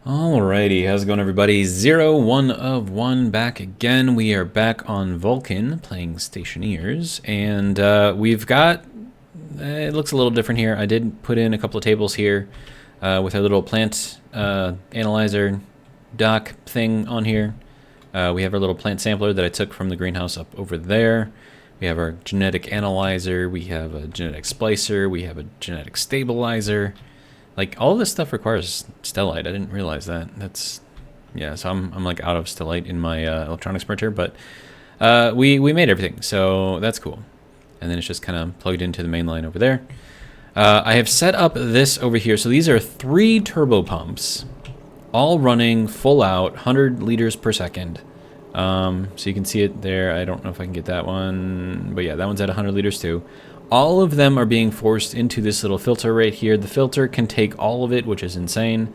Alrighty, how's it going everybody? 1 back again. We are back on Vulcan playing Stationeers, and we've got, it looks a little different here. I did put in a couple of tables here with our little plant analyzer dock thing on here. We have our little plant sampler that I took from the greenhouse up over there. We have our genetic analyzer, we have a genetic splicer, we have a genetic stabilizer. Like, all this stuff requires stellite. I didn't realize that. Yeah, so I'm like out of stellite in my electronics printer, but we made everything, so that's cool. And then it's just kind of plugged into the main line over there. I have set up this over here. So these are 3 turbo pumps, all running full out, 100 liters per second. So you can see it there. I don't know if I can get that one, but yeah, that one's at 100 liters too. All of them are being forced into this little filter right here. The filter can take all of it, which is insane.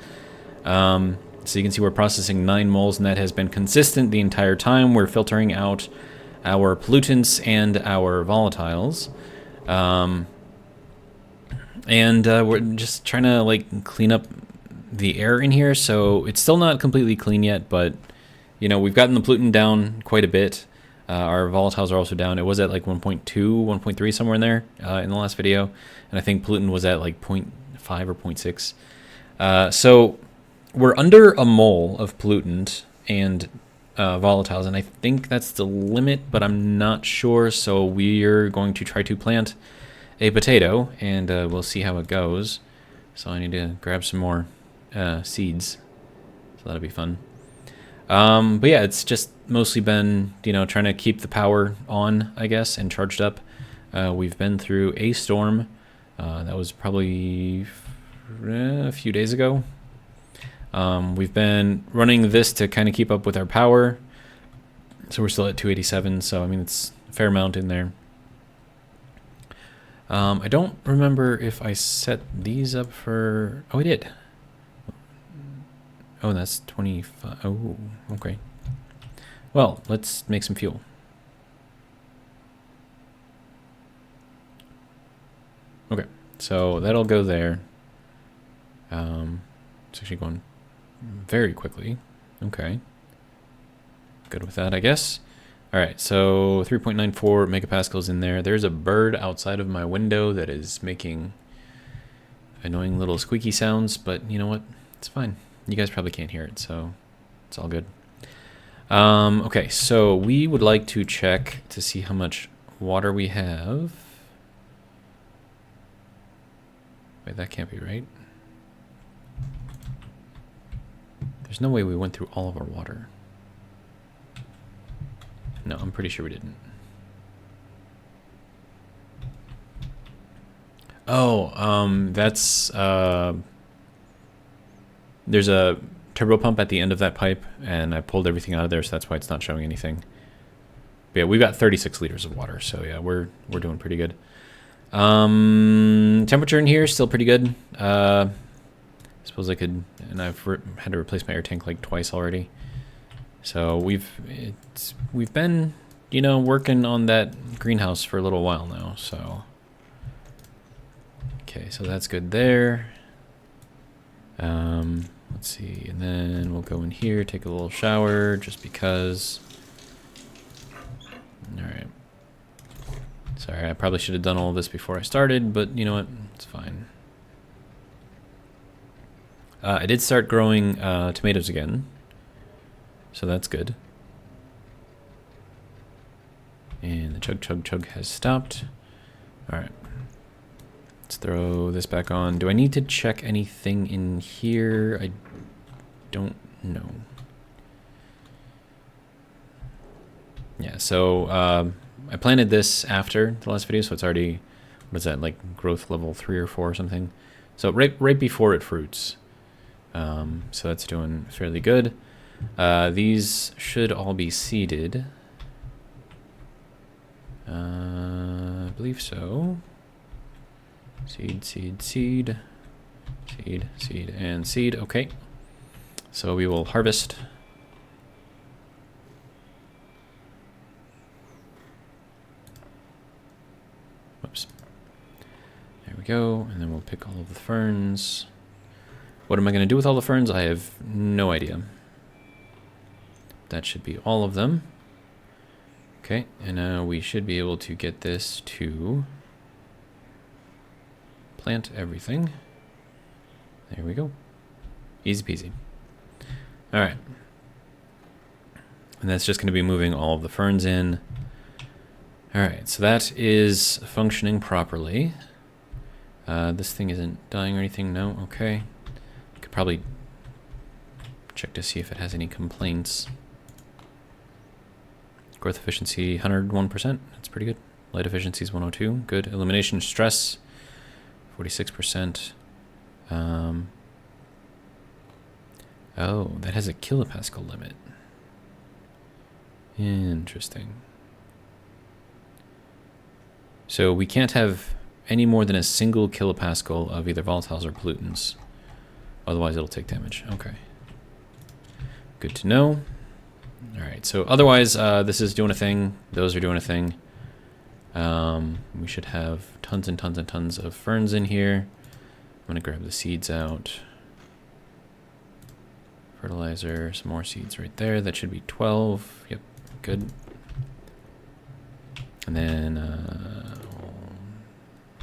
So you can see we're processing 9 moles, and that has been consistent the entire time. We're filtering out our pollutants and our volatiles. We're just trying to like clean up the air in here. So it's still not completely clean yet, but you know, we've gotten the pollutant down quite a bit. Our volatiles are also down. It was at like 1.2, 1.3, somewhere in there in the last video. And I think pollutant was at like 0.5 or 0.6. So we're under a mole of pollutant and volatiles, and I think that's the limit, but I'm not sure. So we're going to try to plant a potato, and we'll see how it goes. So I need to grab some more seeds. So that'll be fun. But yeah, it's just mostly been, you know, trying to keep the power on, I guess, and charged up. We've been through a storm. That was probably a few days ago. We've been running this to kind of keep up with our power. So we're still at 287, so I mean, it's a fair amount in there. I don't remember if I set these up for... Oh, I did. Oh, that's 25. Oh, okay. Well, let's make some fuel. Okay, so that'll go there. It's actually going very quickly. Okay. Good with that, I guess. All right, so 3.94 megapascals in there. There's a bird outside of my window that is making annoying little squeaky sounds, but you know what? It's fine. You guys probably can't hear it, so it's all good. Okay, so we would like to check to see how much water we have. Wait, that can't be right. There's no way we went through all of our water. No, I'm pretty sure we didn't. Oh, that's... There's a turbo pump at the end of that pipe, and I pulled everything out of there, so that's why it's not showing anything. But yeah, we've got 36 liters of water, so yeah, we're doing pretty good. Temperature in here is still pretty good. I suppose I could, and I've had to replace my air tank like twice already. So we've been, you know, working on that greenhouse for a little while now, so. Okay, so that's good there. Let's see, and then we'll go in here, take a little shower, just because. Alright. Sorry, I probably should have done all of this before I started, but you know what? It's fine. I did start growing tomatoes again, so that's good. And the chug chug chug has stopped. Alright. Let's throw this back on. Do I need to check anything in here? I don't know. Yeah, so I planted this after the last video, so it's already, what is that, like growth level 3 or 4 or something? So right before it fruits. So that's doing fairly good. These should all be seeded. I believe so. Seed, seed, seed, seed, seed, and seed. Okay. So we will harvest. Whoops. There we go. And then we'll pick all of the ferns. What am I going to do with all the ferns? I have no idea. That should be all of them. Okay, and now we should be able to get this to plant everything. There we go. Easy peasy. All right. And that's just going to be moving all of the ferns in. All right, so that is functioning properly. This thing isn't dying or anything. No, okay. Could probably check to see if it has any complaints. Growth efficiency, 101%. That's pretty good. Light efficiency is 102. Good. Elimination stress, 46%. Oh, that has a kilopascal limit. Interesting. So we can't have any more than a single kilopascal of either volatiles or pollutants. Otherwise it'll take damage. Okay. Good to know. Alright, so otherwise this is doing a thing. Those are doing a thing. We should have tons and tons and tons of ferns in here. I'm going to grab the seeds out. Fertilizer, some more seeds right there. That should be 12. Yep, good. And then we'll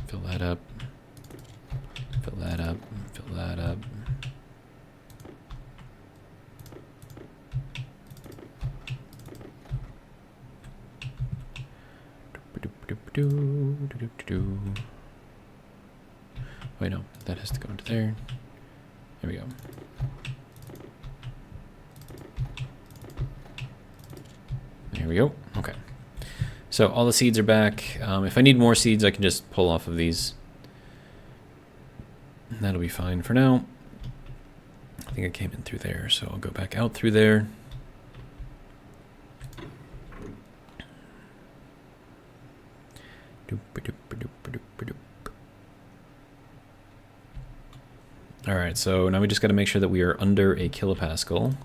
fill that up. Fill that up. Fill that up. Wait, no, that has to go into there. There we go. There we go. Okay. So all the seeds are back. If I need more seeds, I can just pull off of these. That'll be fine for now. I think I came in through there, so I'll go back out through there. All right, so now we just got to make sure that we are under a kilopascal.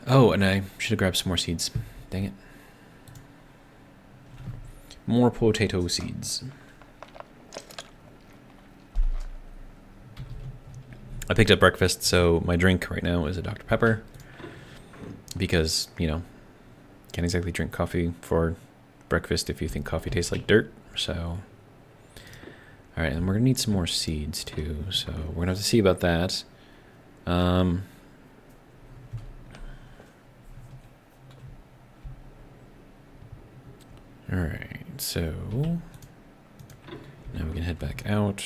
Oh, and I should have grabbed some more seeds. Dang it. More potato seeds. I picked up breakfast, so my drink right now is a Dr. Pepper. Because, you know, can't exactly drink coffee for breakfast if you think coffee tastes like dirt. So, all right, and we're gonna need some more seeds too. So we're gonna have to see about that. All right, so now we can head back out.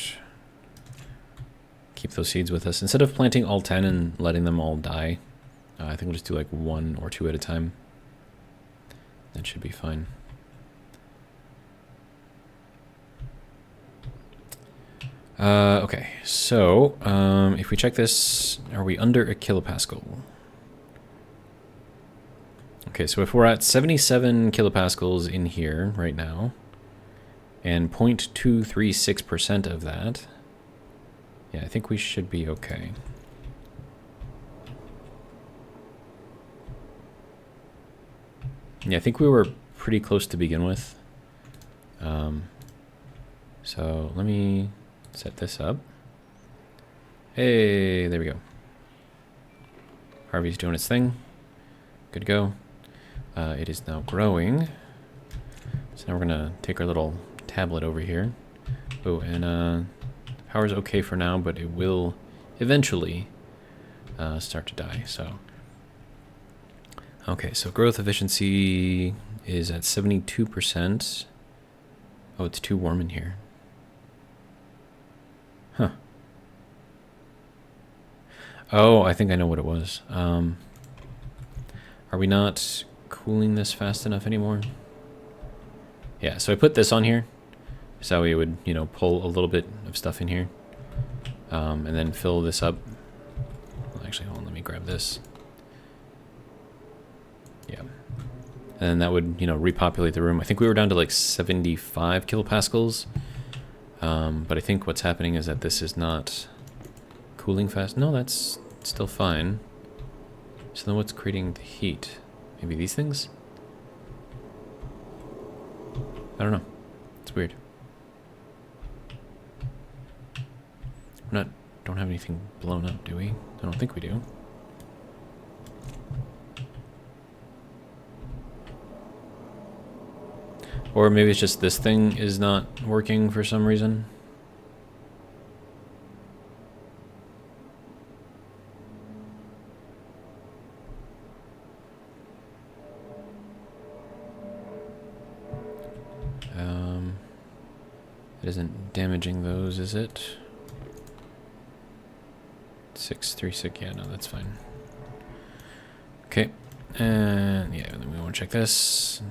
Keep those seeds with us. Instead of planting all 10 and letting them all die, I think we'll just do like 1 or 2 at a time. That should be fine. Okay, so if we check this, are we under a kilopascal? Okay, so if we're at 77 kilopascals in here right now, and 0.236% of that, yeah, I think we should be okay. Yeah, I think we were pretty close to begin with. So let me set this up. Hey, there we go. Harvey's doing its thing. Good to go. It is now growing. So now we're gonna take our little tablet over here. Oh, and power's okay for now, but it will eventually start to die. So, okay, so growth efficiency is at 72%. Oh, it's too warm in here. Huh. Oh, I think I know what it was. Are we not cooling this fast enough anymore? Yeah, so I put this on here so we would, you know, pull a little bit of stuff in here, and then fill this up. Well, actually, hold on, let me grab this. Yeah, and then that would, you know, repopulate the room. I think we were down to like 75 kilopascals, but I think what's happening is that this is not cooling fast. No, that's still fine. So then what's creating the heat? Maybe these things? I don't know. It's weird. don't have anything blown up, do we? I don't think we do. Or maybe it's just this thing is not working for some reason. It isn't damaging those, is it? 636, yeah, no, that's fine. Okay, and yeah, then we want to check this.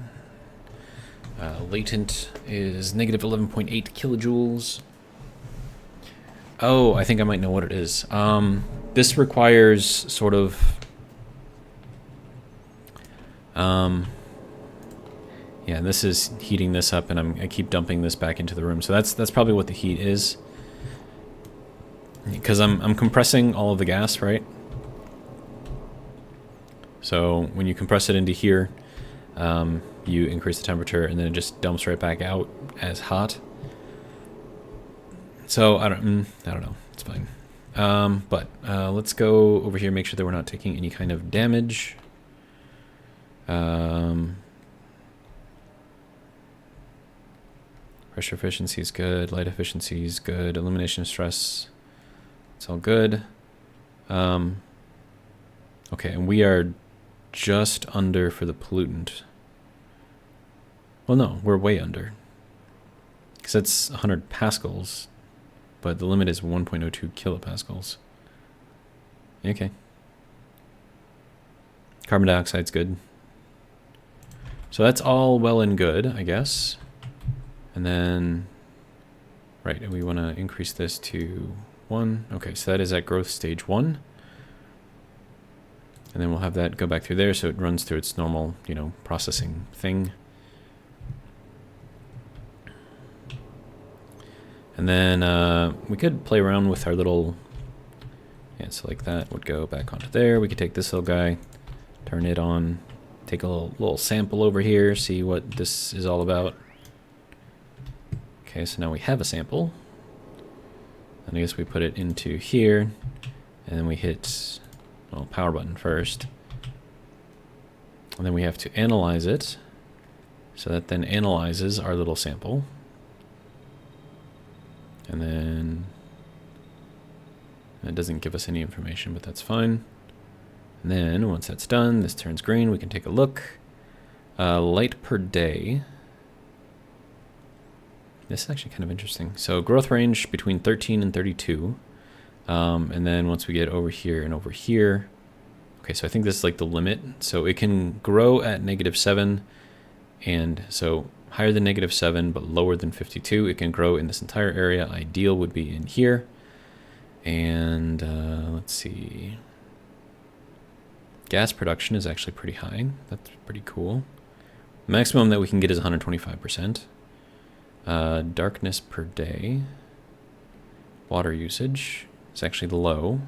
Latent is negative 11.8 kilojoules. Oh, I think I might know what it is. This requires sort of... yeah, this is heating this up, and I keep dumping this back into the room. So that's probably what the heat is. Because I'm compressing all of the gas, right? So when you compress it into here, you increase the temperature, and then it just dumps right back out as hot. So I don't know. It's fine. But let's go over here, make sure that we're not taking any kind of damage. Pressure efficiency is good. Light efficiency is good. Elimination of stress. It's all good. Okay, and we are just under for the pollutant. Well, no, we're way under. Because that's 100 pascals, but the limit is 1.02 kilopascals. Okay. Carbon dioxide's good. So that's all well and good, I guess. And then, right, and we want to increase this to 1. Okay, so that is at growth stage 1. And then we'll have that go back through there so it runs through its normal, you know, processing thing. And then we could play around with our little, yeah, so like that would go back onto there. We could take this little guy, turn it on, take a little sample over here, see what this is all about. Okay, so now we have a sample. And I guess we put it into here, and then we hit, well, power button first. And then we have to analyze it. So that then analyzes our little sample. And then it doesn't give us any information, but that's fine. And then once that's done, this turns green. We can take a look. Light per day. This is actually kind of interesting. So growth range between 13 and 32. And then once we get over here and over here. Okay, so I think this is like the limit. So it can grow at -7. And so higher than -7, but lower than 52. It can grow in this entire area. Ideal would be in here. And let's see. Gas production is actually pretty high. That's pretty cool. Maximum that we can get is 125%. Darkness per day. Water usage is actually low.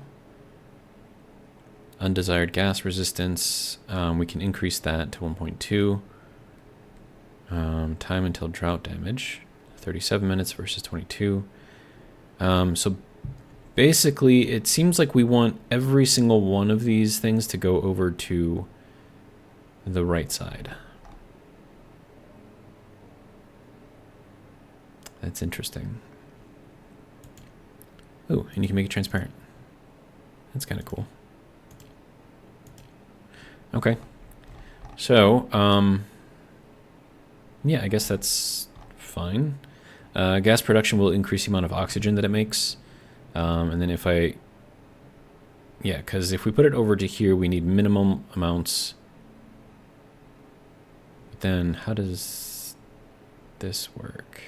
Undesired gas resistance. We can increase that to 1.2. Time until drought damage. 37 minutes versus 22. So basically, it seems like we want every single one of these things to go over to the right side. That's interesting. Ooh, and you can make it transparent. That's kind of cool. Okay. So, yeah, I guess that's fine. Gas production will increase the amount of oxygen that it makes. And then if I... Yeah, because if we put it over to here, we need minimum amounts. But then how does this work?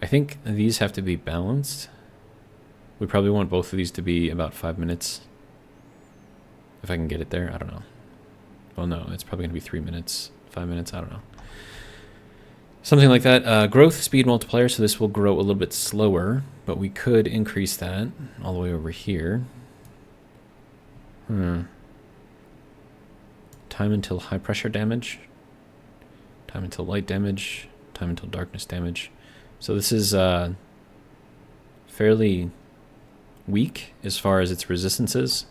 I think these have to be balanced. We probably want both of these to be about 5 minutes. If I can get it there, I don't know. Well, no, it's probably going to be 3 minutes, 5 minutes, I don't know. Something like that. Growth speed multiplier, so this will grow a little bit slower, but we could increase that all the way over here. Time until high pressure damage. Time until light damage. Time until darkness damage. So this is fairly weak as far as its resistances.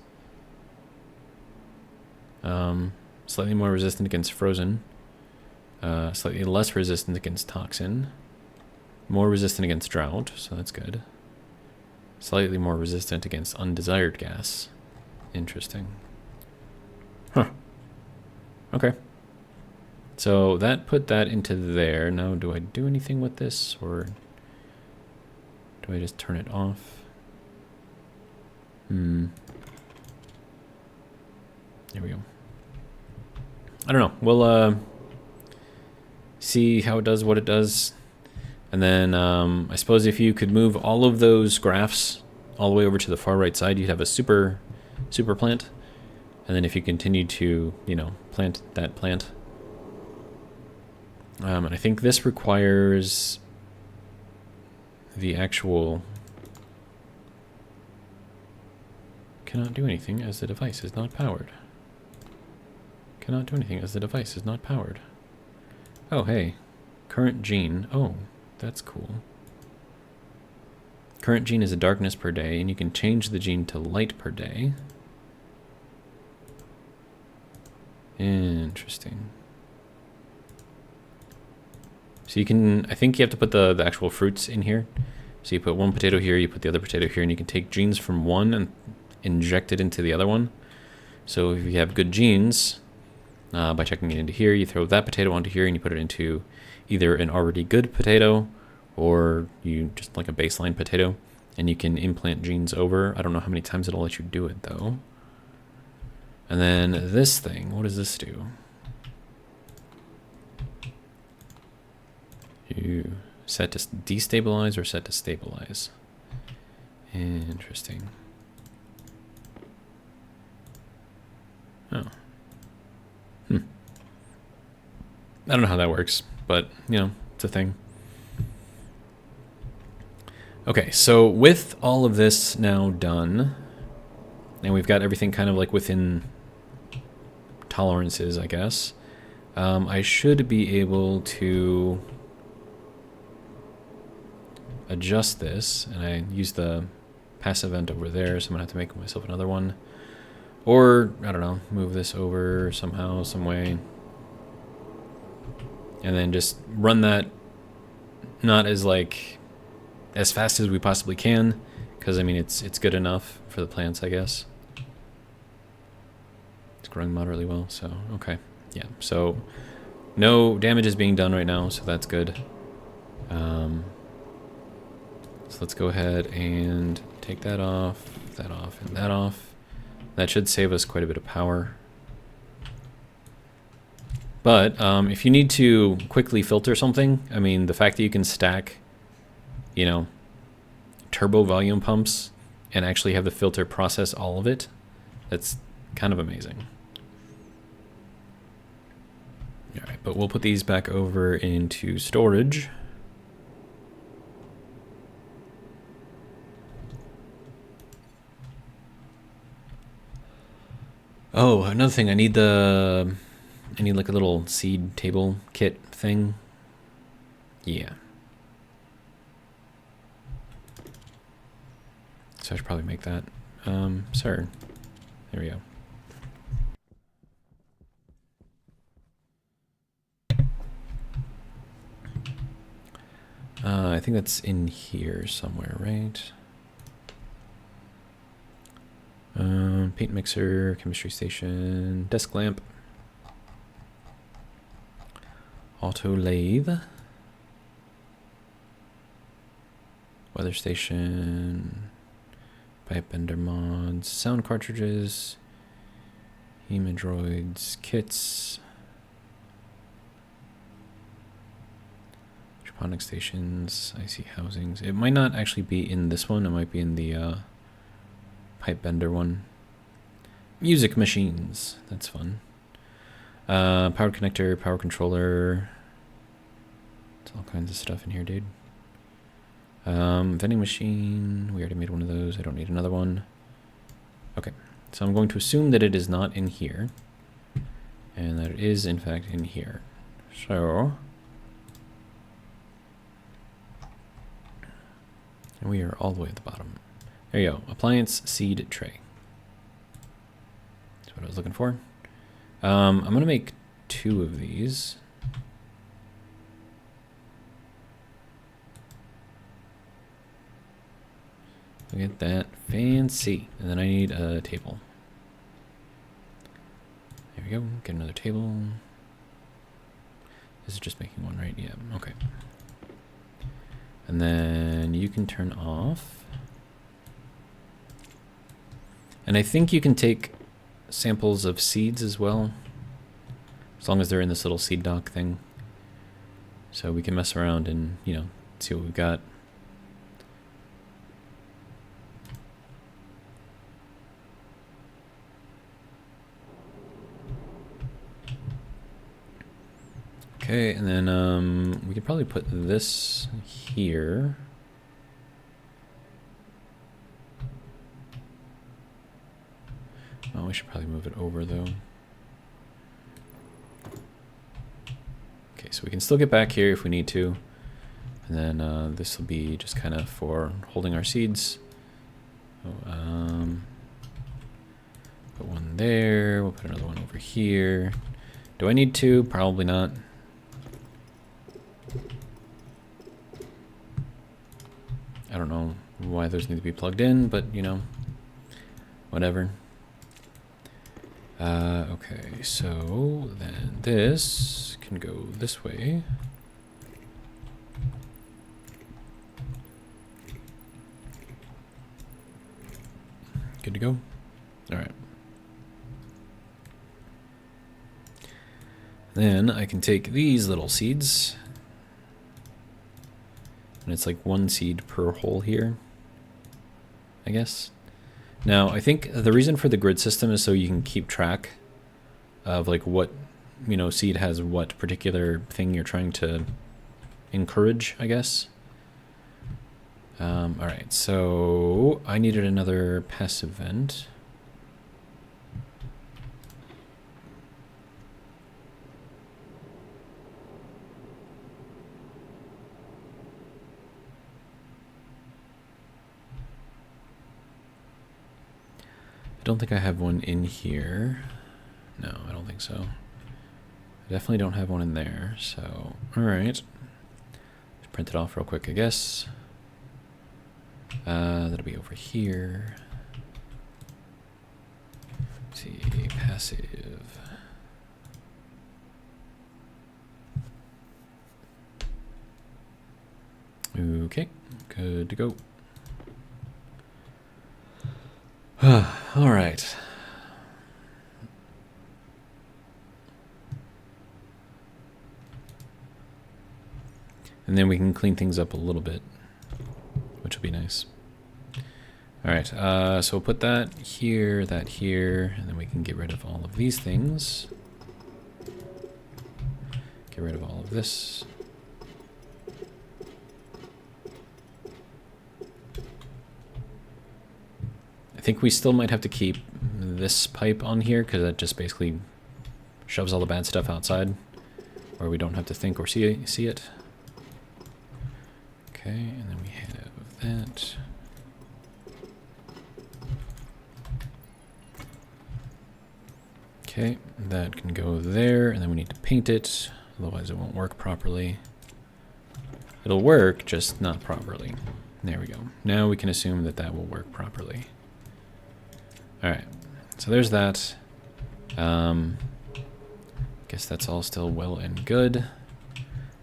Slightly more resistant against frozen. Slightly less resistant against toxin. More resistant against drought, so that's good. Slightly more resistant against undesired gas. Interesting. Huh. Okay. So that put that into there. Now, do I do anything with this, or do I just turn it off? There we go. I don't know. We'll see how it does what it does. And then I suppose if you could move all of those graphs all the way over to the far right side, you'd have a super plant. And then if you continue to, you know, plant that plant. And I think this requires the actual... Cannot do anything as the device is not powered. Cannot do anything as the device is not powered. Oh, hey. Current gene. Oh, that's cool. Current gene is a darkness per day, and you can change the gene to light per day. Interesting. So you can, I think you have to put the actual fruits in here. So you put one potato here, you put the other potato here, and you can take genes from one and inject it into the other one. So if you have good genes, by checking it into here, you throw that potato onto here and you put it into either an already good potato or you just like a baseline potato, and you can implant genes over. I don't know how many times it'll let you do it though. And then this thing, what does this do? You set to destabilize or set to stabilize? Interesting. Oh. I don't know how that works, but, you know, it's a thing. Okay, so with all of this now done, and we've got everything kind of like within tolerances, I guess, I should be able to adjust this, and I use the passive vent over there, so I'm gonna have to make myself another one. Or, I don't know, move this over somehow, some way. And then just run that not as like as fast as we possibly can, because I mean it's good enough for the plants, I guess. It's growing moderately well, so okay. Yeah, so no damage is being done right now, so that's good. So let's go ahead and take that off, and that off. That should save us quite a bit of power. But if you need to quickly filter something, I mean, the fact that you can stack, you know, turbo volume pumps and actually have the filter process all of it, that's kind of amazing. All right, but we'll put these back over into storage. Oh, another thing, I need like a little seed table kit thing. Yeah. So I should probably make that. Sir. There we go. I think that's in here somewhere, right? Paint mixer, chemistry station, desk lamp, auto lathe, weather station, pipe bender mods, sound cartridges, hemodroids, kits, hydroponic stations, IC housings. It might not actually be in this one, it might be in the pipe bender one. Music machines, that's fun. Power connector, power controller. It's all kinds of stuff in here, dude. Vending machine, we already made one of those, I don't need another one. Okay, so I'm going to assume that it is not in here, and that it is in fact in here. So, And we are all the way at the bottom. There you go. Appliance seed tray. That's what I was looking for. I'm going to make 2 of these. Look at that. Fancy. And then I need a table. There we go. Get another table. This is just making one, right? Yeah. Okay. And then you can turn off. And I think you can take samples of seeds as well, as long as they're in this little seed dock thing. So we can mess around and, you know, see what we've got. Okay, and then we could probably put this here. Oh, we should probably move it over though. Okay, so we can still get back here if we need to. And then this will be just kind of for holding our seeds. Oh, put one there, we'll put another one over here. Do I need 2? Probably not. I don't know why those need to be plugged in, but you know, whatever. Okay, so then this can go this way. Good to go. All right. Then I can take these little seeds. And it's like 1 seed per hole here, I guess. Now, I think the reason for the grid system is so you can keep track of like what, you know, seed has what particular thing you're trying to encourage, I guess. All right, so I needed another passive vent. I don't think I have one in here. No, I don't think so. I definitely don't have one in there, so alright. Let's print it off real quick, I guess. That'll be over here. Let's see, passive. Okay, good to go. All right. And then we can clean things up a little bit, which will be nice. All right, so we'll put that here, and then we can get rid of all of these things. Get rid of all of this. I think we still might have to keep this pipe on here because that just basically shoves all the bad stuff outside where we don't have to think or see it. Okay, and then we have that. Okay, that can go there, and then we need to paint it, otherwise it won't work properly. It'll work, just not properly. There we go. Now we can assume that that will work properly. Alright, so there's that. Guess that's all still well and good.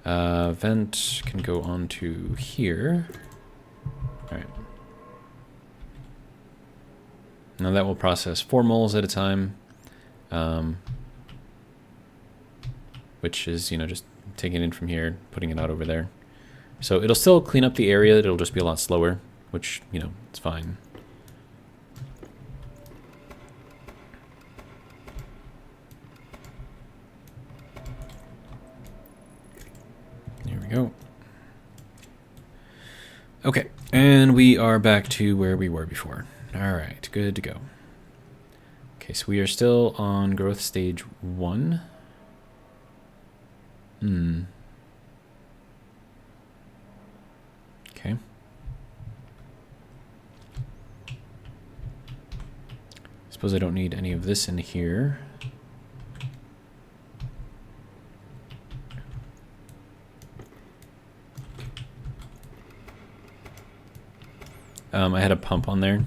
Vent can go on to here. Alright. Now that will process 4 moles at a time. Which is, you know, just taking it in from here, putting it out over there. So it'll still clean up the area, it'll just be a lot slower, which, you know, it's fine. There we go. Okay, and we are back to where we were before. All right, good to go. Okay, so we are still on growth stage 1. Okay. Suppose I don't need any of this in here. I had a pump on there,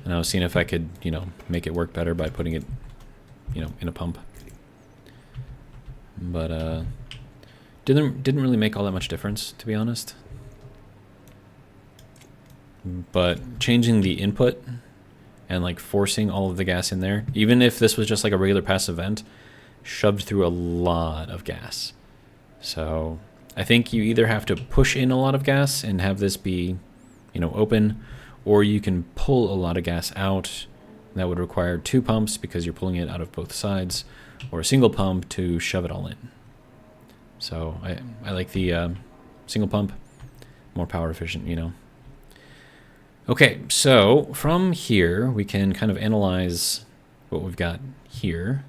and I was seeing if I could, you know, make it work better by putting it, you know, in a pump. But didn't really make all that much difference, to be honest. But changing the input and like forcing all of the gas in there, even if this was just like a regular passive vent, shoved through a lot of gas. So I think you either have to push in a lot of gas and have this be, you know, open, or you can pull a lot of gas out. That would require 2 pumps because you're pulling it out of both sides, or a single pump to shove it all in. So I like the single pump, more power efficient, you know. Okay, so from here we can kind of analyze what we've got here,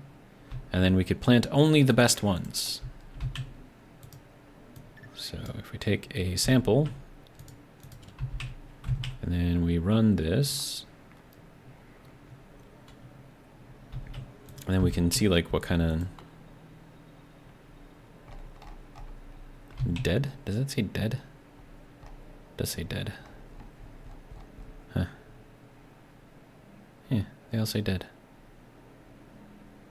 and then we could plant only the best ones. So if we take a sample, and then we run this, and then we can see like what kind of dead. Does that say dead? It does say dead. Huh. Yeah, they all say dead.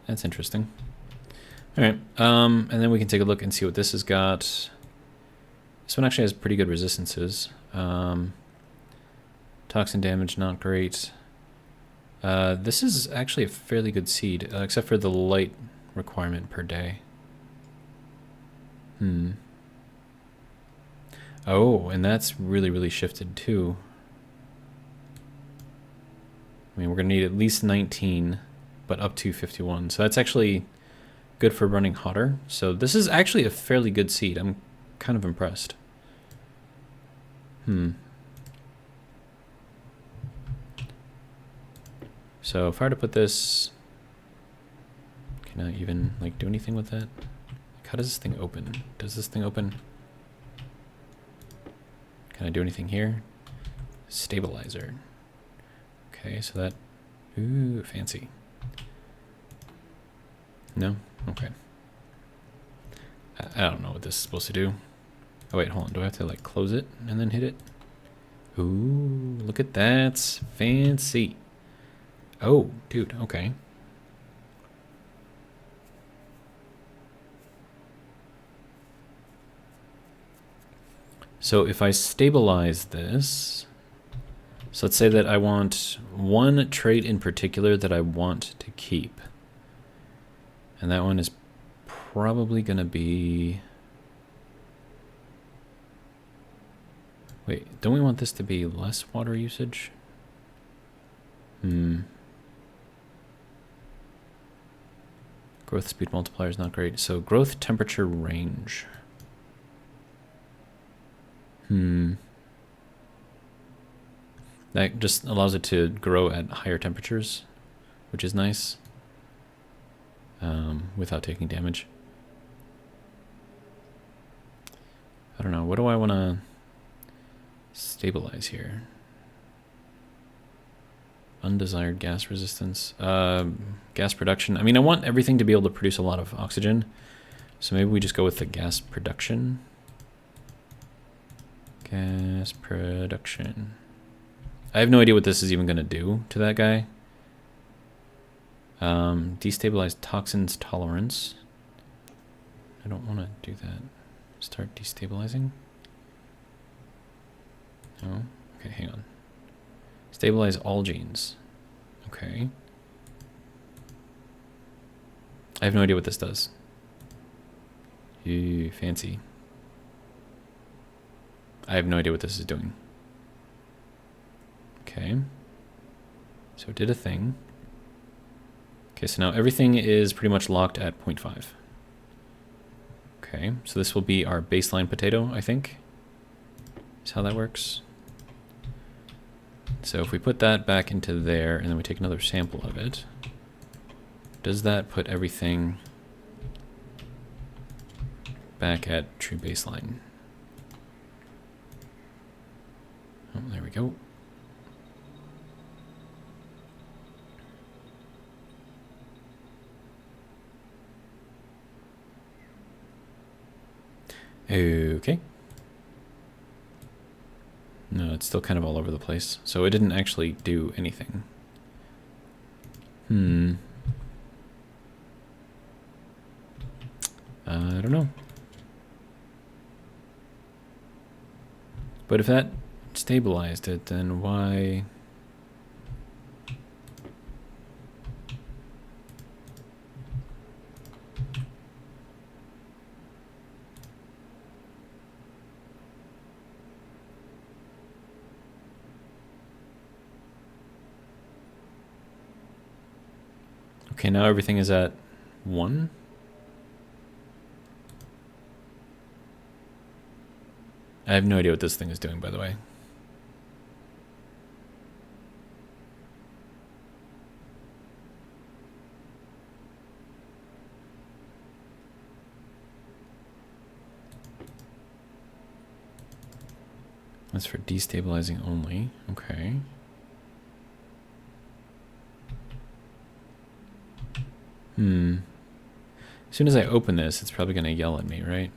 That's interesting. All right, and then we can take a look and see what this has got. This one actually has pretty good resistances. Toxin damage, not great. This is actually a fairly good seed, except for the light requirement per day. Oh, and that's really, really shifted too. I mean, we're going to need at least 19, but up to 51. So that's actually good for running hotter. So this is actually a fairly good seed. I'm kind of impressed. So if I were to put this, can I even like do anything with that? Like, how does this thing open? Does this thing open? Can I do anything here? Stabilizer. Okay, so that, ooh, fancy. No? Okay. I don't know what this is supposed to do. Oh wait, hold on, do I have to like close it and then hit it? Ooh, look at that, fancy. Oh, dude, okay. So if I stabilize this, so let's say that I want one trait in particular that I want to keep. And that one is probably going to be... Wait, don't we want this to be less water usage? Growth speed multiplier is not great. So growth temperature range. That just allows it to grow at higher temperatures, which is nice, without taking damage. I don't know. What do I want to stabilize here? Undesired gas resistance. Gas production. I mean, I want everything to be able to produce a lot of oxygen. So maybe we just go with the gas production. Gas production. I have no idea what this is even going to do to that guy. Destabilize toxins tolerance. I don't want to do that. Start destabilizing. Oh, okay, hang on. Stabilize all genes. Okay. I have no idea what this does. Ew, fancy. I have no idea what this is doing. Okay. So it did a thing. Okay, so now everything is pretty much locked at 0.5. Okay, so this will be our baseline potato, I think. Is how that works. So if we put that back into there, and then we take another sample of it, does that put everything back at true baseline? Oh, there we go. Okay. No, it's still kind of all over the place. So it didn't actually do anything. I don't know. But if that stabilized it, then why... Okay, now everything is at 1. I have no idea what this thing is doing, by the way. That's for destabilizing only. Okay. As soon as I open this, it's probably going to yell at me, right?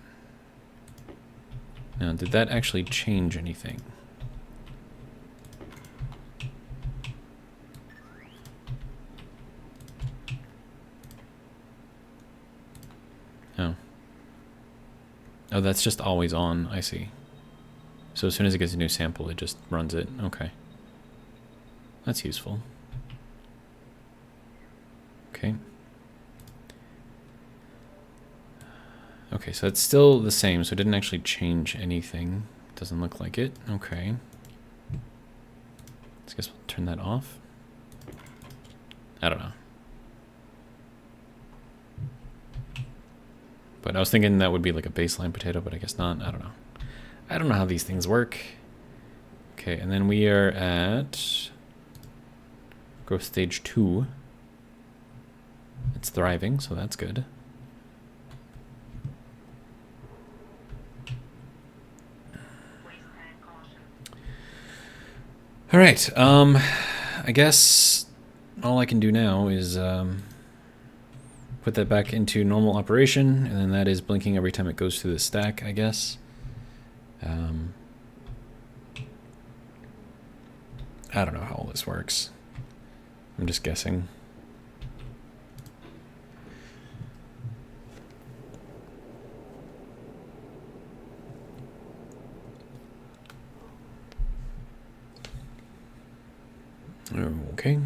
Now, did that actually change anything? Oh. Oh, that's just always on. I see. So as soon as it gets a new sample, it just runs it. Okay. That's useful. Okay. Okay, so it's still the same, so it didn't actually change anything. Doesn't look like it. Okay. So I guess we'll turn that off. I don't know. But I was thinking that would be like a baseline potato, but I guess not. I don't know. I don't know how these things work. Okay, and then we are at growth stage 2. It's thriving, so that's good. All right, I guess all I can do now is put that back into normal operation, and then that is blinking every time it goes through the stack, I guess. I don't know how all this works. I'm just guessing. Okay.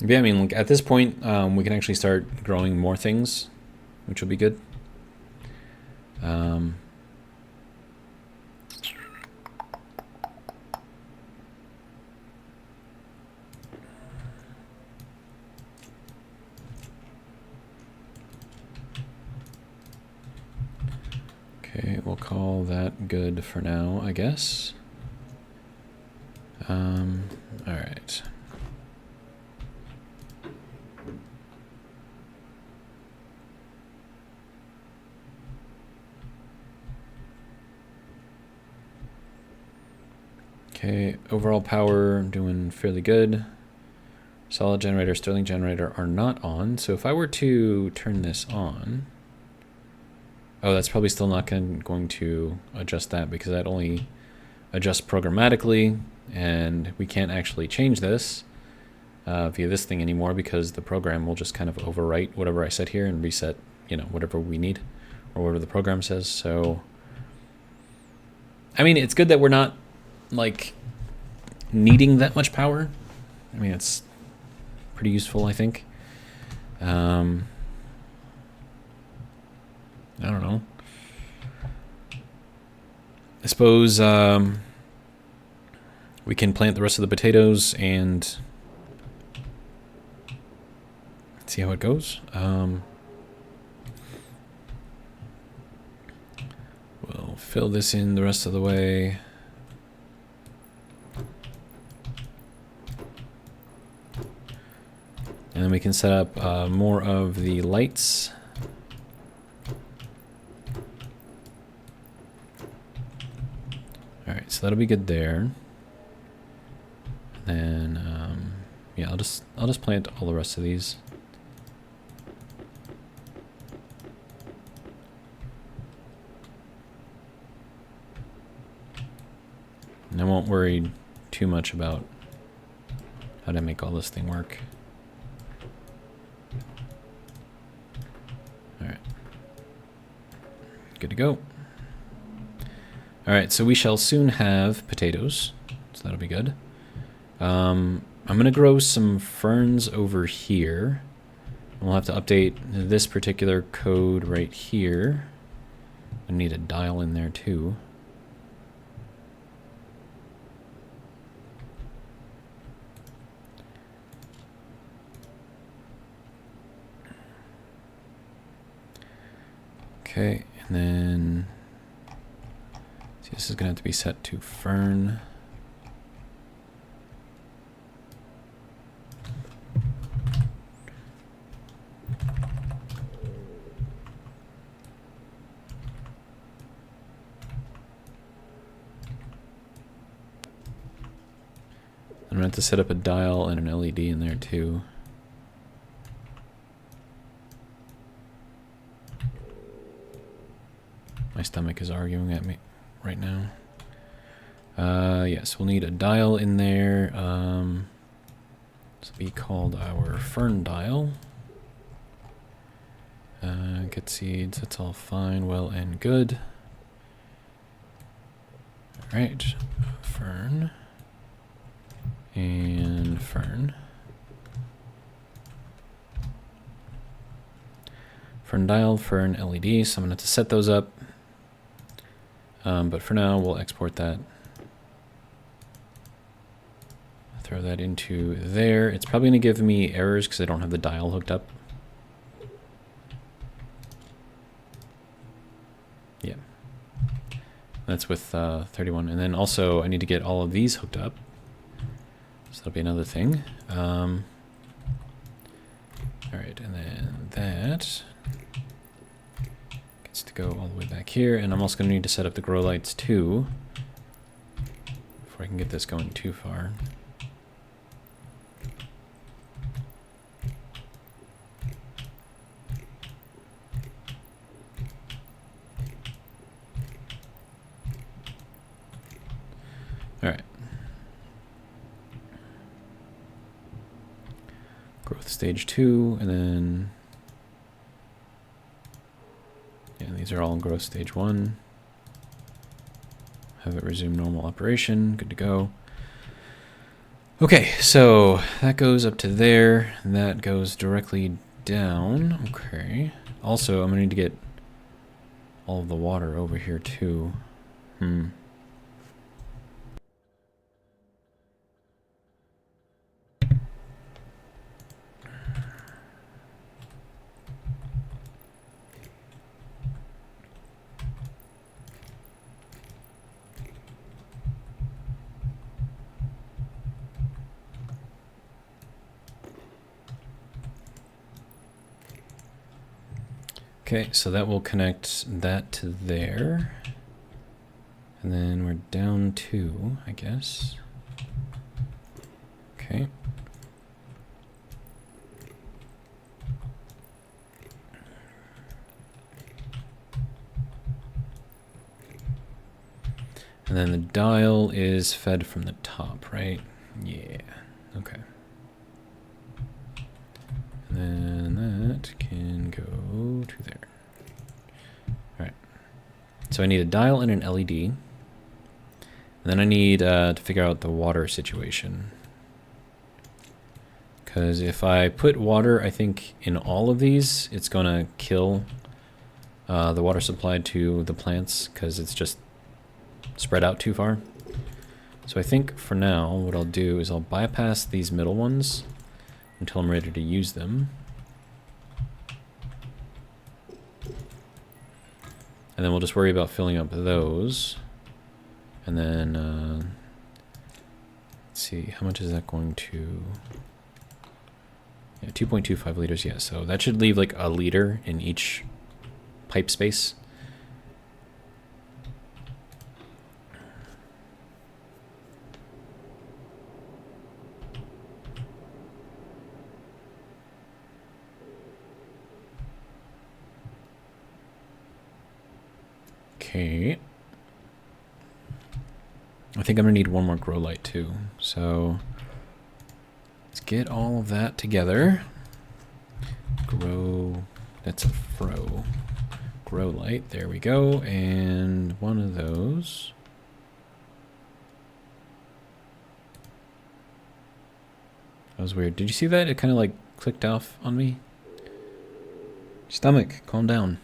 Yeah, I mean, like at this point, we can actually start growing more things, which will be good. Okay, we'll call that good for now, I guess. All right. Okay, overall power doing fairly good. Solid generator, Stirling generator are not on. So if I were to turn this on, oh, that's probably still not going to adjust that because that only adjusts programmatically, and we can't actually change this via this thing anymore because the program will just kind of overwrite whatever I set here and reset, you know, whatever we need or whatever the program says. So, I mean, it's good that we're not like needing that much power. I mean, it's pretty useful, I think. I don't know. I suppose we can plant the rest of the potatoes and see how it goes. We'll fill this in the rest of the way. And then we can set up more of the lights. that'll be good there. And yeah, I'll just plant all the rest of these. And I won't worry too much about how to make all this thing work. Alright. Good to go. Alright, so we shall soon have potatoes. So that'll be good. I'm going to grow some ferns over here. We'll have to update this particular code right here. I need a dial in there too. Okay, and then see, this is going to have to be set to fern. I'm going to have to set up a dial and an LED in there too. My stomach is arguing at me right now. Yes, we'll need a dial in there. This will be called our fern dial. Get seeds, that's all fine, well and good. Alright, fern. And fern. Fern dial, fern LED, so I'm going to have to set those up. But for now, we'll export that. Throw that into there. It's probably going to give me errors because I don't have the dial hooked up. Yeah. That's with 31. And then also, I need to get all of these hooked up. So that'll be another thing. Alright, and then that gets to go all the way back here. And I'm also going to need to set up the grow lights too, before I can get this going too far. Alright. Growth stage 2, and then yeah, these are all in growth stage 1. Have it resume normal operation. Good to go. Okay, so that goes up to there, and that goes directly down. Okay. Also, I'm gonna need to get all of the water over here too. Okay, so that will connect that to there. And then we're down 2, I guess. Okay. And then the dial is fed from the top, right? Yeah, okay. And then that can go to there. All right. So I need a dial and an LED. And then I need to figure out the water situation. Because if I put water, I think, in all of these, it's going to kill the water supply to the plants because it's just spread out too far. So I think for now, what I'll do is I'll bypass these middle ones until I'm ready to use them. And then we'll just worry about filling up those. And then, let's see, how much is that going to? Yeah, 2.25 liters, yeah. So that should leave like a liter in each pipe space. Okay. I think I'm gonna need one more grow light too. So let's get all of that together. Grow, that's a fro. Grow light, there we go. And one of those. That was weird. Did you see that? It kind of like clicked off on me. Stomach, calm down.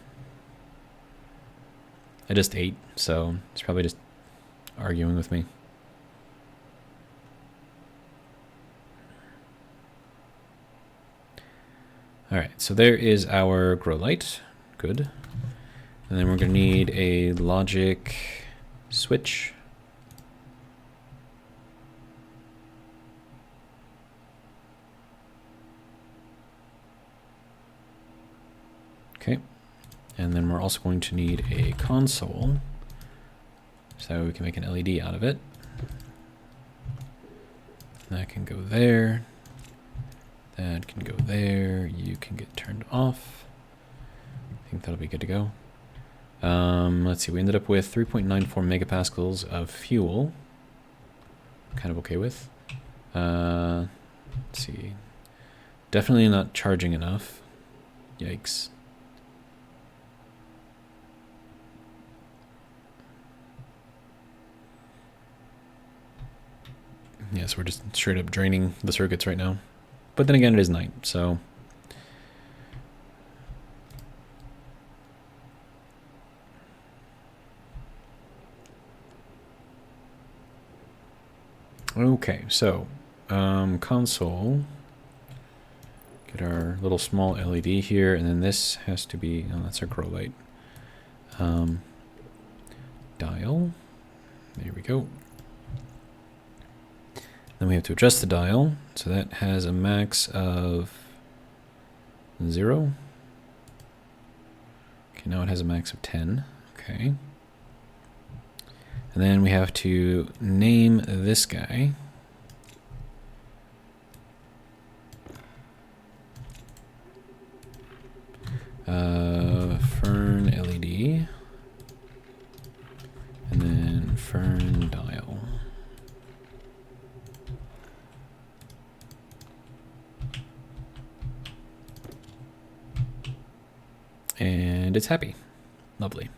I just ate, so it's probably just arguing with me. Alright, so there is our grow light. Good. And then we're going to need a logic switch. Okay. And then we're also going to need a console, so we can make an LED out of it. That can go there. That can go there. You can get turned off. I think that'll be good to go. Let's see, we ended up with 3.94 megapascals of fuel. Kind of okay with. Let's see. Definitely not charging enough. Yikes. Yes, we're just straight up draining the circuits right now. But then again, it is night, so... Okay, so, console. Get our little small LED here, and then this has to be... Oh, that's our grow light. Dial. There we go. Then we have to adjust the dial, so that has a max of 0. Okay, now it has a max of 10. Okay. And then we have to name this guy. Fern LED. And then Fern dial. And it's happy. Lovely.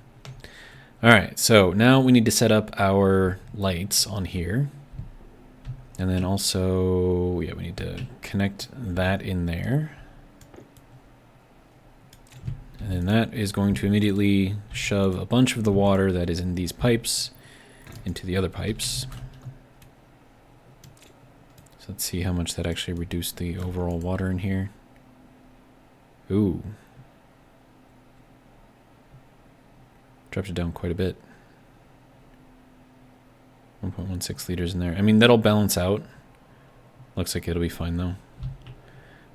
All right, so now we need to set up our lights on here. And then also, yeah, we need to connect that in there. And then that is going to immediately shove a bunch of the water that is in these pipes into the other pipes. So let's see how much that actually reduced the overall water in here. Ooh. Dropped it down quite a bit. 1.16 liters in there. I mean, that'll balance out. Looks like it'll be fine, though.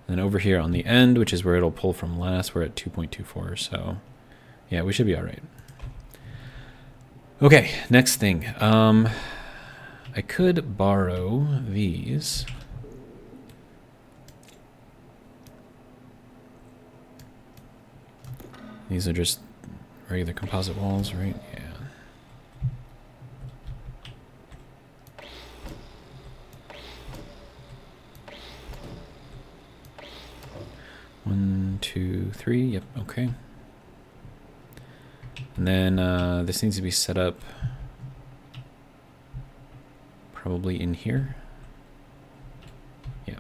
And then over here on the end, which is where it'll pull from last, we're at 2.24. So, yeah, we should be all right. Okay, next thing. I could borrow these. These are just regular composite walls, right? Yeah. One, two, three. Yep, okay. And then this needs to be set up probably in here. Yeah.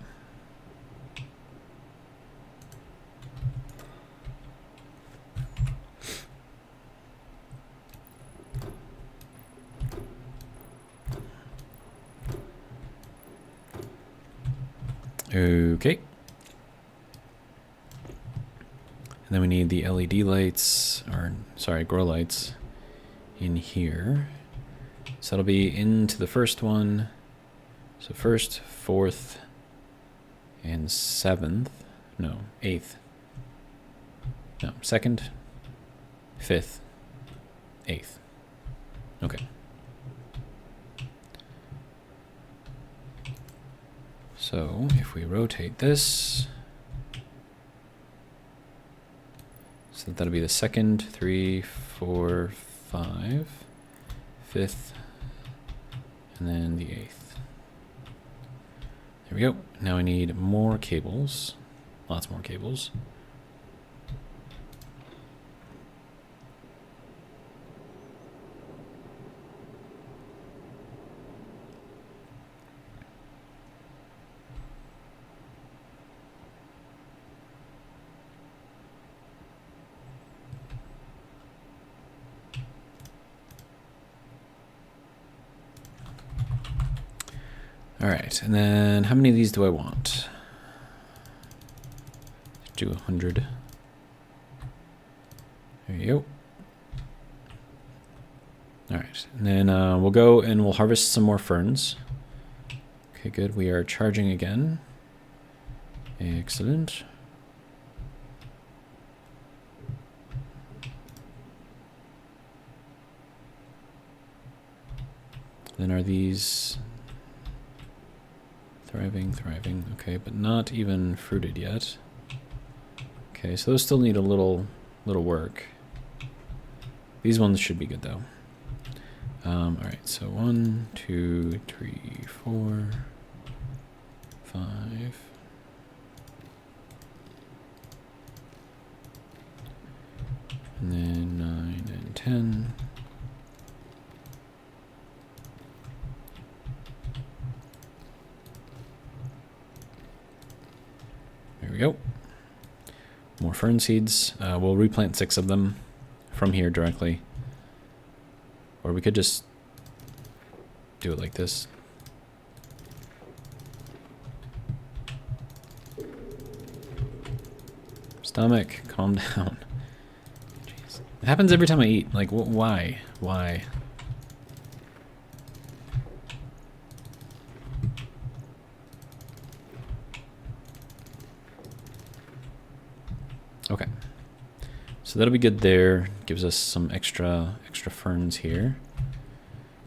Okay. And then we need the LED lights, or sorry, grow lights in here. So that'll be into the first one. So first, fourth, and seventh. No, eighth. No, second, fifth, eighth. Okay. So if we rotate this, so that'll be the second, 3, 4, 5, 5th, and then the 8th. There we go. Now I need more cables. Lots more cables. All right, and then how many of these do I want? Let's do 100. There you go. All right, and then we'll go and we'll harvest some more ferns. Okay, good. We are charging again. Excellent. Then are these thriving? Thriving. Okay, but not even fruited yet. Okay, so those still need a little work. These ones should be good though. All right, so 1, 2, 3, 4, 5. And then 9 and 10. There we go. More fern seeds. We'll replant 6 of them from here directly. Or we could just do it like this. Stomach, calm down. Jeez. It happens every time I eat. Like, why? Why? Okay, so that'll be good there. Gives us some extra ferns here.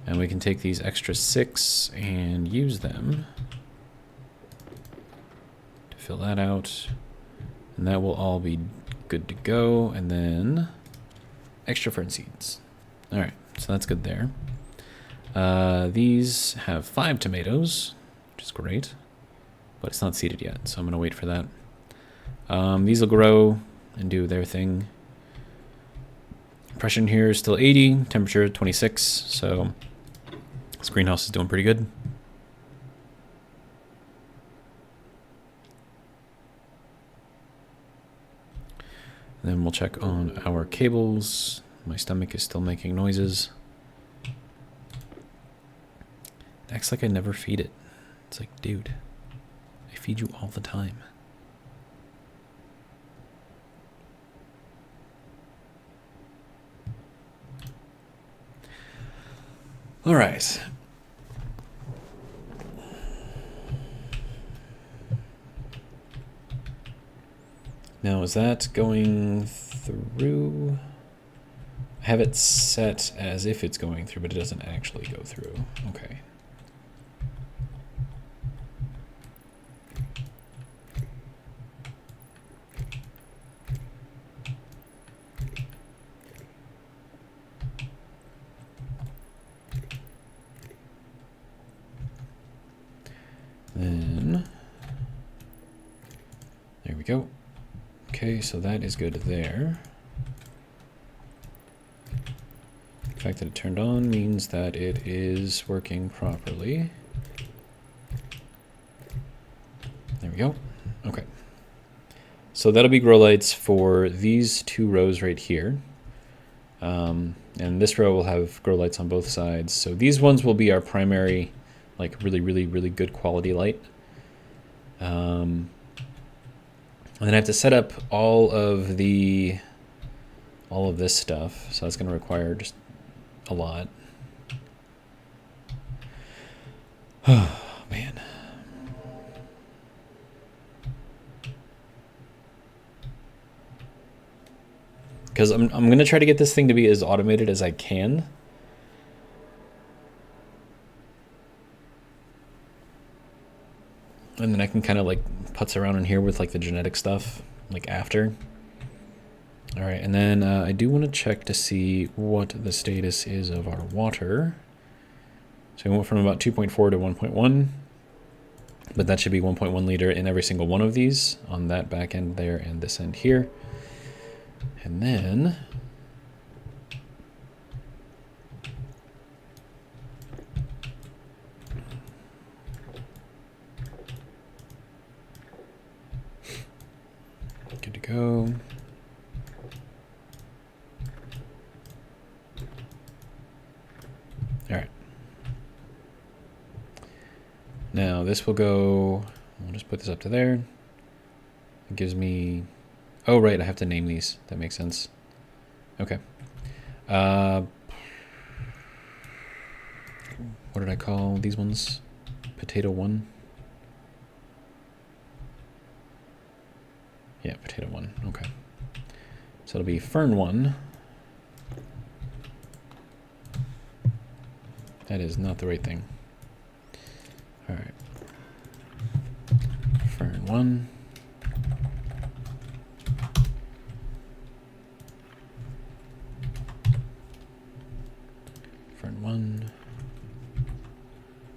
And we can take these extra 6 and use them to fill that out. And that will all be good to go. And then extra fern seeds. All right, so that's good there. These have 5 tomatoes, which is great. But it's not seeded yet, so I'm going to wait for that. These will grow and do their thing. Pressure here is still 80, temperature 26, so this greenhouse is doing pretty good. And then we'll check on our cables. My stomach is still making noises. It acts like I never feed it. It's like, dude, I feed you all the time. All right. Now, is that going through? I have it set as if it's going through, but it doesn't actually go through. Okay. Then, there we go. Okay, so that is good there. The fact that it turned on means that it is working properly. There we go. Okay. So that'll be grow lights for these 2 rows right here. And this row will have grow lights on both sides. So these ones will be our primary, like really good quality light. And then I have to set up all of this stuff. So that's going to require just a lot. Oh, man. Because I'm going to try to get this thing to be as automated as I can. And then I can kind of like putz around in here with like the genetic stuff like after. All right, and then I do want to check to see what the status is of our water. So we went from about 2.4 to 1.1, but that should be 1.1 liter in every single one of these on that back end there and this end here. And then good to go. All right. Now this will go, I'll just put this up to there. It gives me, oh right, I have to name these. That makes sense. Okay. What did I call these ones? Potato 1? Yeah, potato 1, okay. So it'll be fern 1. That is not the right thing. All right. Fern 1. Fern 1.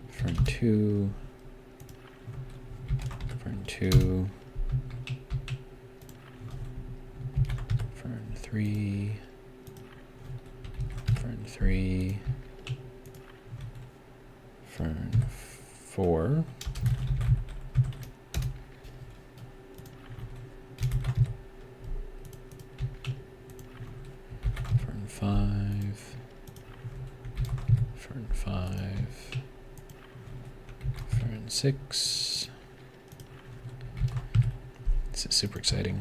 Fern 2. Fern 2. Fern 3. Fern 3. Fern 4. Fern 5. Fern 5. Fern 6. This is super exciting.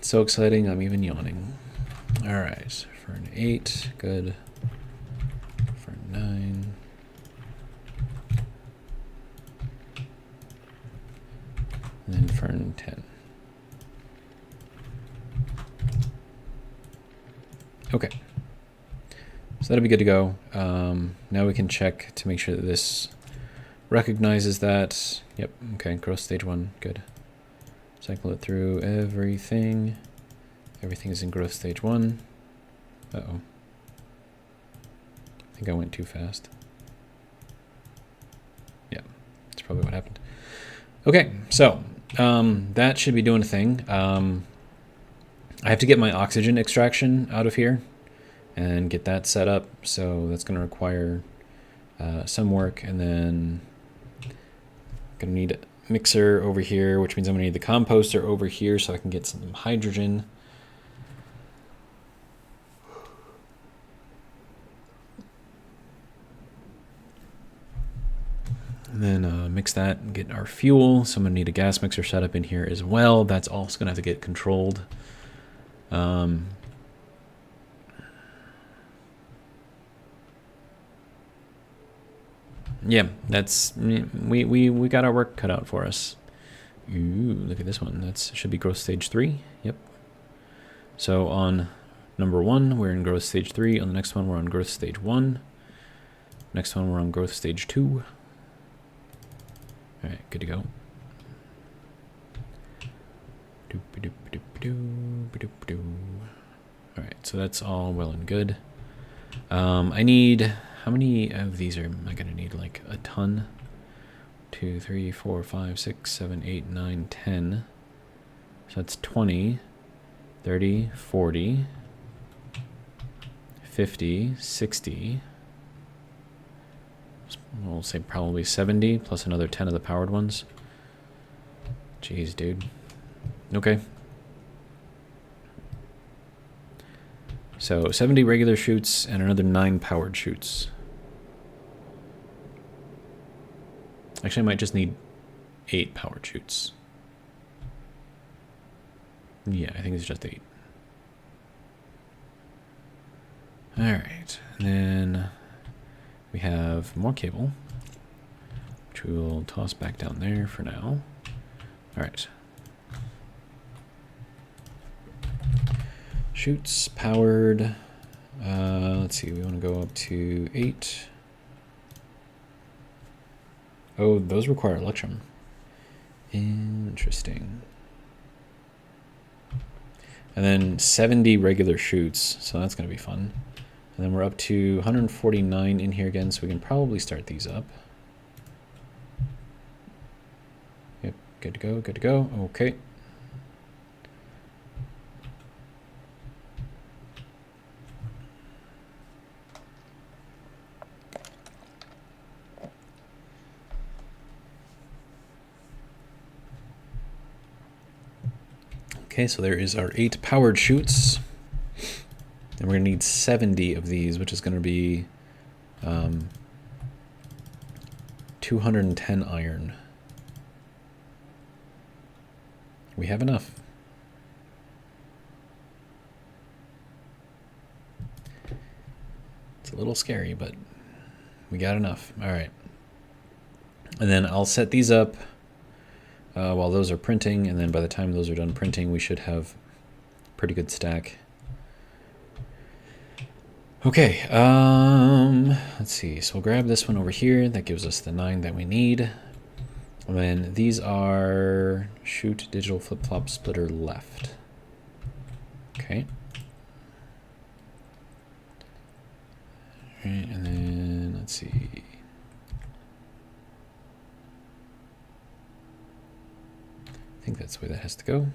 So exciting, I'm even yawning. All right, Fern 8, good. Fern 9. And then Fern 10. Okay. So that'll be good to go. Now we can check to make sure that this recognizes that. Yep, okay, growth stage 1, good. Cycle it through everything. Everything is in growth stage 1. Uh-oh. I think I went too fast. Yeah, that's probably what happened. Okay, so that should be doing a thing. I have to get my oxygen extraction out of here and get that set up. So that's going to require some work, and then going to need a mixer over here, which means I'm going to need the composter over here so I can get some hydrogen. And then mix that and get our fuel. So I'm going to need a gas mixer set up in here as well. That's also going to have to get controlled. Yeah, that's we got our work cut out for us. Ooh, look at this one. That should be growth stage 3. Yep. So on number 1, we're in growth stage 3. On the next one, we're on growth stage 1. Next one, we're on growth stage 2. All right, good to go. All right, so that's all well and good. I need, how many of these am I gonna need? Like a ton? 2, 3, 4, 5, 6, 7, 8, 9, 10. So that's 20, 30, 40, 50, 60. We'll say probably 70 plus another 10 of the powered ones. Jeez, dude. Okay. So 70 regular chutes and another 9 powered chutes. Actually, I might just need 8 powered chutes. Yeah, I think it's just 8. All right, and then we have more cable, which we will toss back down there for now. All right. Chutes powered. Let's see, we want to go up to 8. Oh, those require electrum. Interesting. And then 70 regular shoots, so that's going to be fun. And then we're up to 149 in here again, so we can probably start these up. Yep, good to go, good to go. Okay. Okay, so there is our 8 powered shoots. And we're going to need 70 of these, which is going to be 210 iron. We have enough. It's a little scary, but we got enough. All right. And then I'll set these up while those are printing, and then by the time those are done printing, we should have a pretty good stack. Okay, let's see. So we'll grab this one over here. That gives us the 9 that we need. And then these are shoot, digital, flip-flop, splitter, left. Okay. All right, and then let's see. I think that's the way that has to go.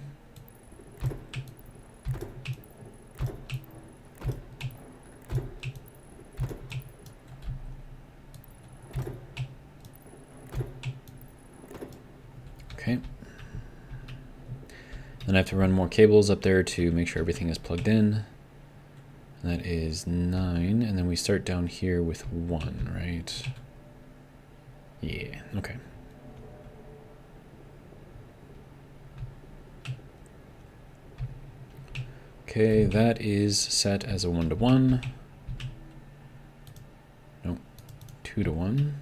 Okay. Then I have to run more cables up there to make sure everything is plugged in. And that is 9, and then we start down here with 1, right? Yeah, okay. Okay, that is set as a 1-to-1. Nope. 2-to-1.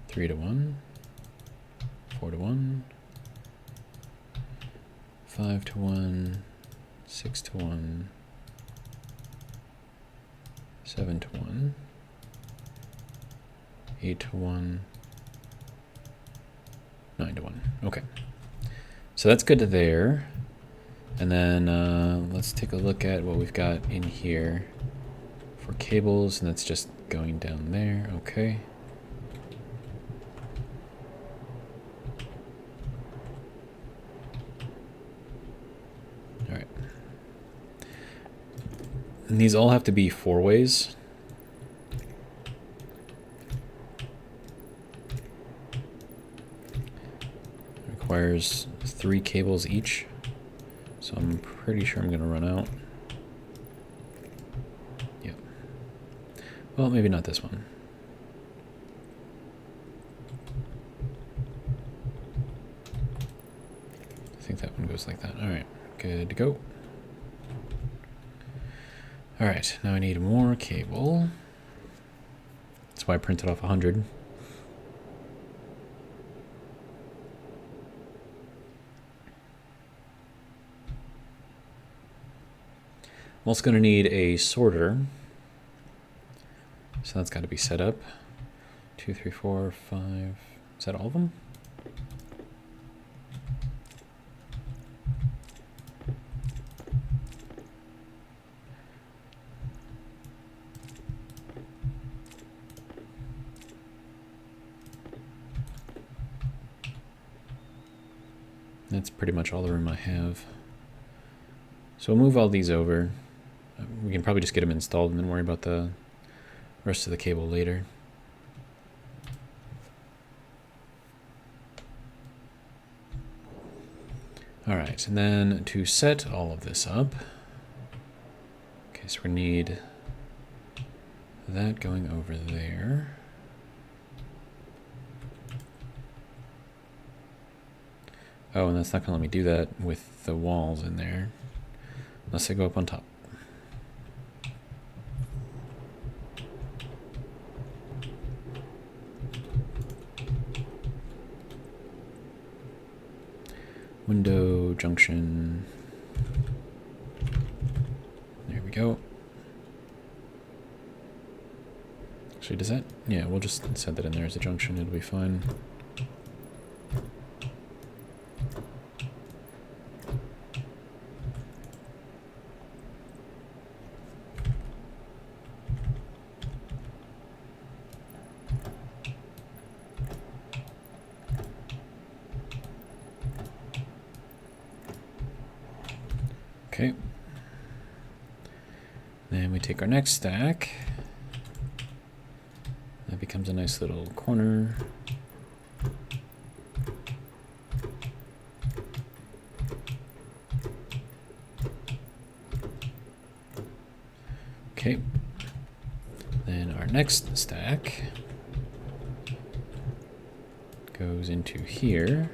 3-to-1. 4-to-1. 5-to-1. 6-to-1. 7-to-1. 8-to-1. 9-to-1. Okay. So that's good to there. And then let's take a look at what we've got in here for cables, and that's just going down there. Okay. All right. And these all have to be 4-ways. Requires 3 cables each. So I'm pretty sure I'm going to run out. Yep. Well, maybe not this one. I think that one goes like that. All right, good to go. All right, now I need more cable. That's why I printed off 100. I'm also going to need a sorter. So that's got to be set up. 2, 3, 4, 5. Is that all of them? That's pretty much all the room I have. So we'll move all these over. We can probably just get them installed and then worry about the rest of the cable later. All right, and then to set all of this up, okay, so we need that going over there. Oh, and that's not gonna let me do that with the walls in there, unless I go up on top. Window, junction. There we go. So Actually, does that? Yeah, we'll just set that in there as a junction. It'll be fine. Okay. Then we take our next stack. That becomes a nice little corner. Okay. Then our next stack goes into here.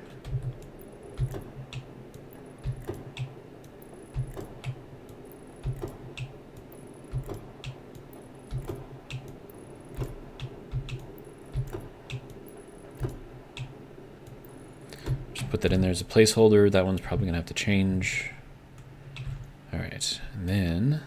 Put that in there as a placeholder. That one's probably gonna have to change. All right, and then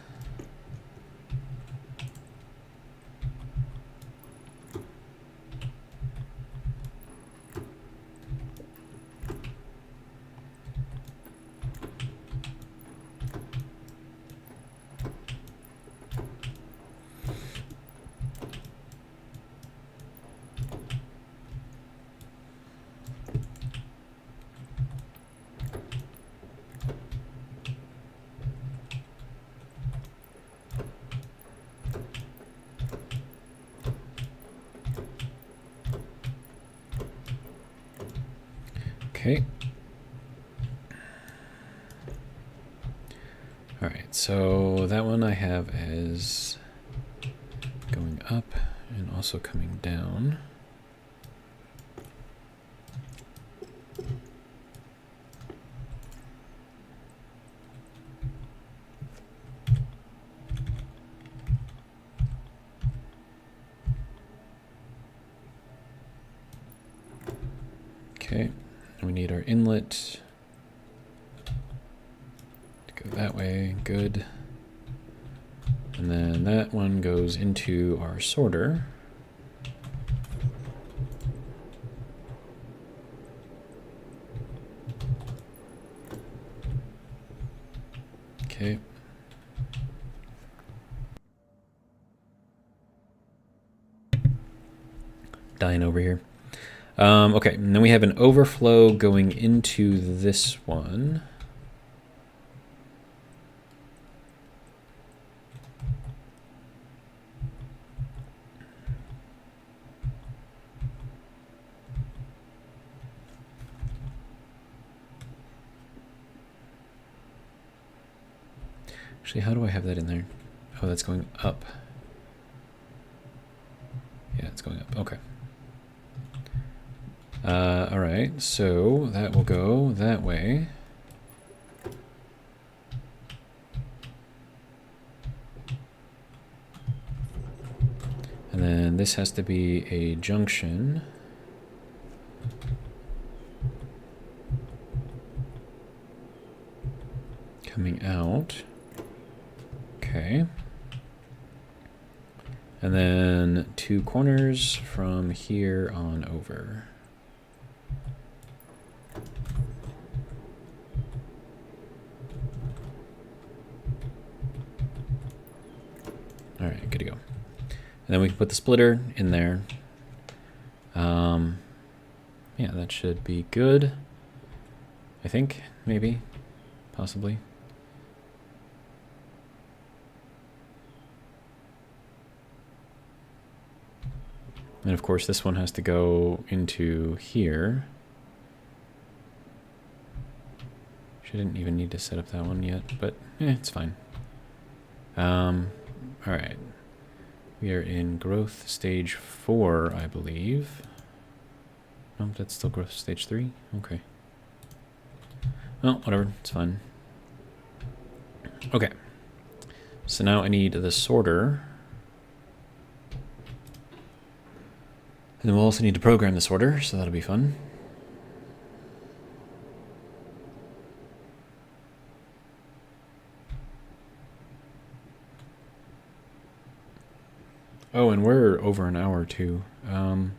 okay. All right, so that one I have as going up and also coming down. Okay, and we need our inlet to go that way. Good. And then that one goes into our sorter. Okay. Dying over here. Okay, and then we have an overflow going into this one. Actually, how do I have that in there? Oh, that's going up. Yeah, it's going up. Okay. All right, so that will go that way. And then this has to be a junction. Coming out. Okay. And then 2 corners from here on over. All right, good to go. And then we can put the splitter in there. Yeah, that should be good. I think, maybe, possibly. And of course, this one has to go into here. Shouldn't even need to set up that one yet, but it's fine. All right. We are in growth stage 4, I believe. No, that's still growth stage 3? Okay. Well, whatever, it's fine. Okay. So now I need the sorter. And then we'll also need to program the sorter, so that'll be fun. Oh, and we're over an hour too. All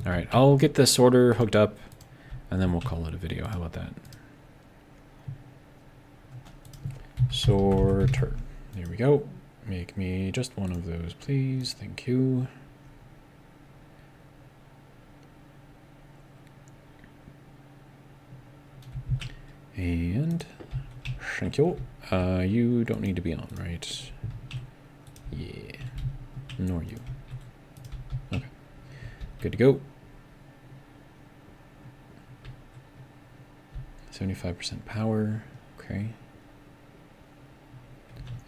right, I'll get the sorter hooked up, and then we'll call it a video. How about that? Sorter. There we go. Make me just one of those, please. Thank you. And thank you. You don't need to be on, right? Yeah. Nor you. Okay. Good to go. 75% power. Okay.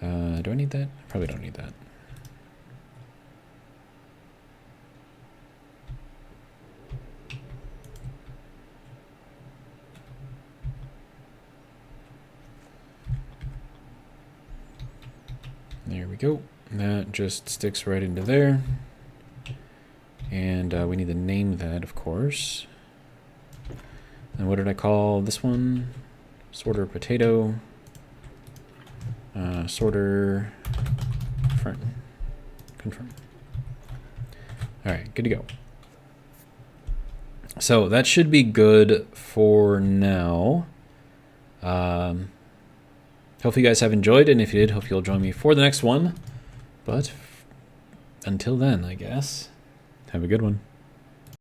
Do I need that? Probably don't need that. There we go. That just sticks right into there. And we need to name that, of course. And what did I call this one? Sorter potato. Sorter confirm. All right, good to go. So that should be good for now. Hopefully you guys have enjoyed, and if you did, hope you'll join me for the next one. But until then, I guess, have a good one.